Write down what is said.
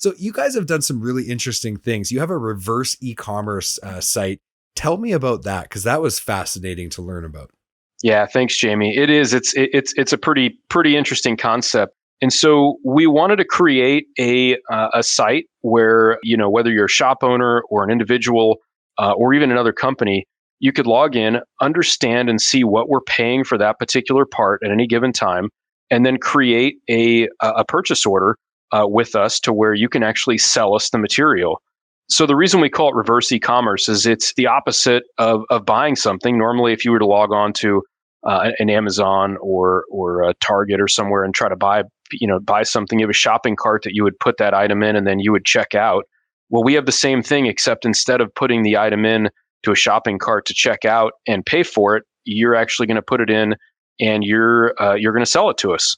So you guys have done some really interesting things. You have a reverse e-commerce site. Tell me about that, because that was fascinating to learn about. Yeah, thanks, Jamie. It is. It's a pretty interesting concept. And so we wanted to create a site where, whether you're a shop owner or an individual or even another company, you could log in, understand and see what we're paying for that particular part at any given time, and then create a purchase order with us to where you can actually sell us the material. So the reason we call it reverse e-commerce is it's the opposite of buying something. Normally, if you were to log on to an Amazon or a Target or somewhere and try to buy something, you have a shopping cart that you would put that item in and then you would check out. Well, we have the same thing, except instead of putting the item in to a shopping cart to check out and pay for it, you're actually going to put it in and you're going to sell it to us.